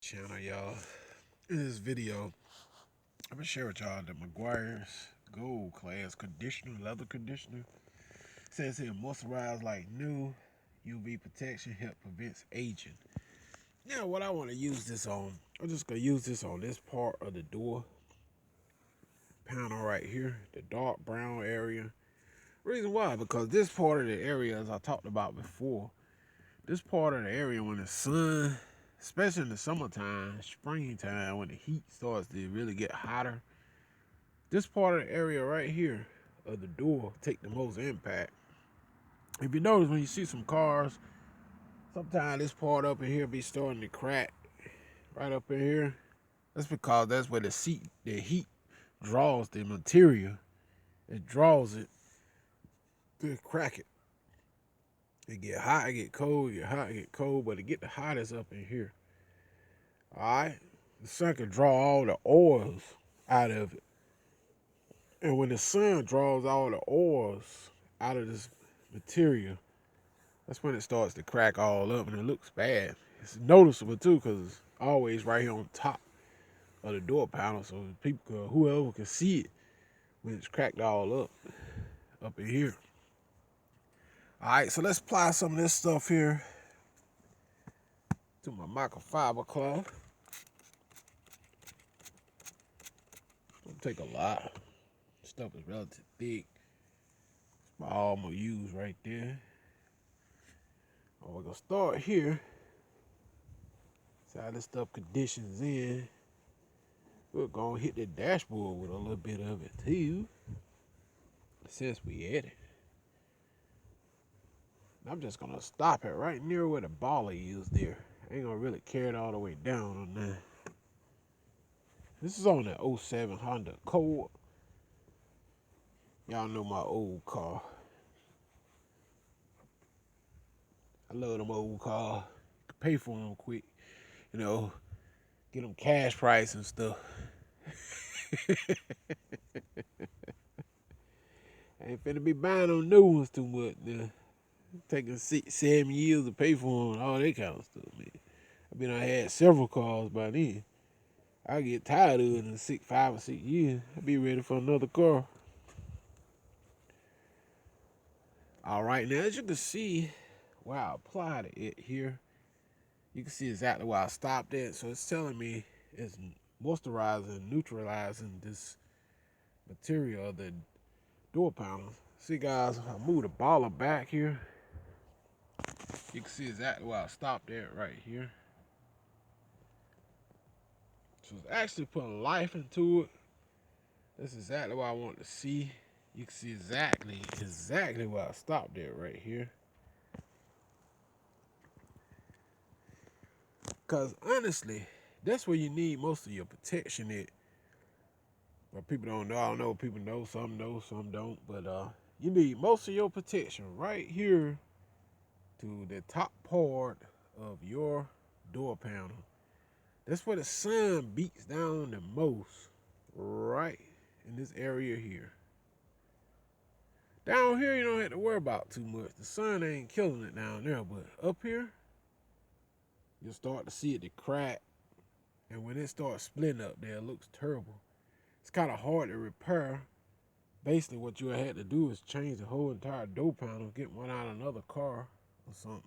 Channel, y'all. In this video, I'm gonna share with y'all the Meguiar's Gold Class Conditioner, leather conditioner. Says here, moisturize like new, UV protection, help prevents aging. Now, what I want to use this on, I'm just gonna use this on this part of the door panel right here, the dark brown area. Reason why, because this part of the area, as I talked about before, this part of the area when the sun, especially in the summertime, springtime, when the heat starts to really get hotter, this part of the area right here of the door take the most impact. If you notice when you see some cars, sometimes this part up in here be starting to crack right up in here. That's because that's where the heat draws the material. It draws it to crack it. It get hot, it get cold, get hot, it get cold, but it get the hottest up in here. Alright? The sun can draw all the oils out of it. And when the sun draws all the oils out of this material, that's when it starts to crack all up and it looks bad. It's noticeable too because it's always right here on top of the door panel, so people, whoever can see it when it's cracked all up in here. All right, so let's apply some of this stuff here to my microfiber cloth. Don't take a lot. Stuff is relatively thick. It's all I'm gonna use right there. We're gonna start here. See how this stuff conditions in. We're gonna hit the dashboard with a little bit of it too, since we at it. I'm just gonna stop it right near where the baller is there. I ain't gonna really carry it all the way down on that. This is on the '07 Honda Accord. Y'all know my old car. I love them old cars. You can pay for them quick. You know, get them cash price and stuff. I ain't finna be buying them new ones too much now. Taking 6, 7 years to pay for them, all that kind of stuff, man. I had several cars by then. I get tired of it in 5 or 6 years. I'll be ready for another car. All right, now as you can see where I applied it here, you can see exactly where I stopped at. So it's telling me it's moisturizing, neutralizing this material of the door panels. See guys, I moved the baller back here. You can see exactly where I stopped at right here. So it's actually putting life into it. That's exactly what I want to see. You can see exactly where I stopped at right here. Because honestly, that's where you need most of your protection at. But people don't know. I don't know. People know. Some don't. But you need most of your protection right here to the top part of your door panel. That's where the sun beats down the most. Right in this area here. Down here, you don't have to worry about too much. The sun ain't killing it down there. But up here, you'll start to see it to crack. And when it starts splitting up there, it looks terrible. It's kind of hard to repair. Basically, what you had to do is change the whole entire door panel, get one out of another car or something.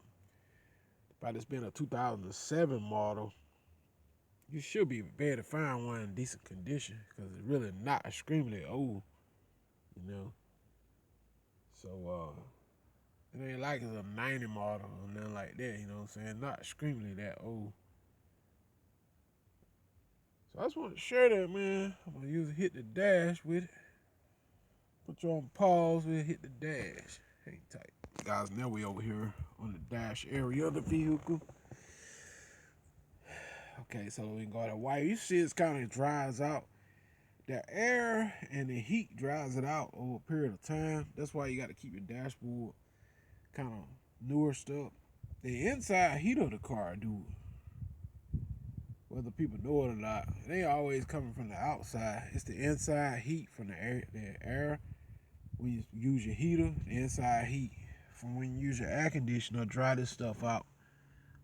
By this being a 2007 model, you should be able to find one in decent condition because it's really not extremely old, you know. So, it ain't like it's a 90 model or nothing like that, you know what I'm saying? Not extremely that old. So I just want to share that, man. I'm going to hit the dash with it. Put you on pause, we'll hit the dash. Hang tight. Guys, now we over here on the dash area of the vehicle. Okay, so we got a wire. You see it kind of dries out. The air and the heat dries it out over a period of time. That's why you got to keep your dashboard kind of nourished up. The inside heat of the car do it. Whether people know it or not, it ain't always coming from the outside. It's the inside heat from the air. When you use your heater, the inside heat from when you use your air conditioner, dry this stuff out.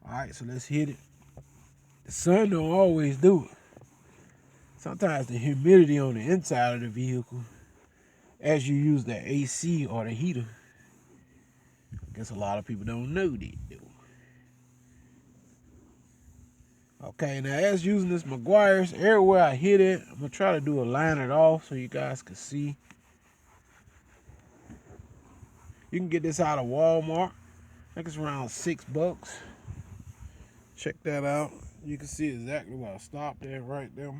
All right, so let's hit it. The sun don't always do it. Sometimes the humidity on the inside of the vehicle, as you use the AC or the heater, I guess a lot of people don't know that though. Okay, now as using this Meguiar's, everywhere I hit it, I'm gonna try to do a line it off so you guys can see. You can get this out of Walmart. I think it's around $6. Check that out. You can see exactly where I stopped at right there.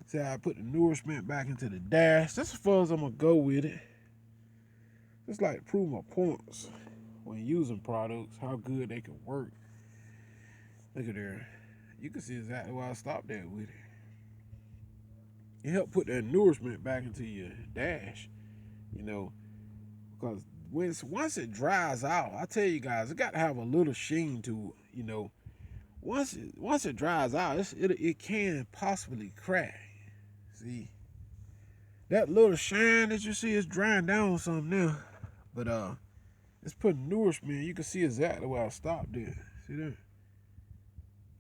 See how I put the nourishment back into the dash. That's as far as I'm gonna go with it. Just like prove my points when using products, how good they can work. Look at there. You can see exactly where I stopped at with it. It helped put that nourishment back into your dash, you know, because once it dries out, I tell you guys, it got to have a little sheen to it, you know. Once it dries out, it can possibly crack. See, that little shine that you see is drying down some now, but it's putting nourishment. You can see exactly where I stopped there. See that?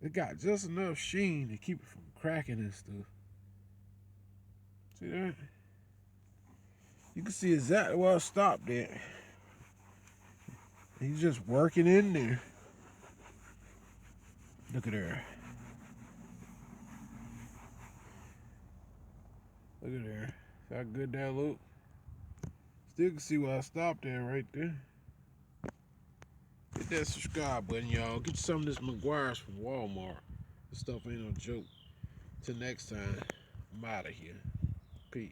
It got just enough sheen to keep it from cracking and stuff. See that? You can see exactly where I stopped there. He's just working in there. Look at there. Look at there. See how good that look? Still can see where I stopped there right there. Hit that subscribe button, y'all. Get you some of this Meguiar's from Walmart. This stuff ain't no joke. Till next time, I'm out of here. Peace.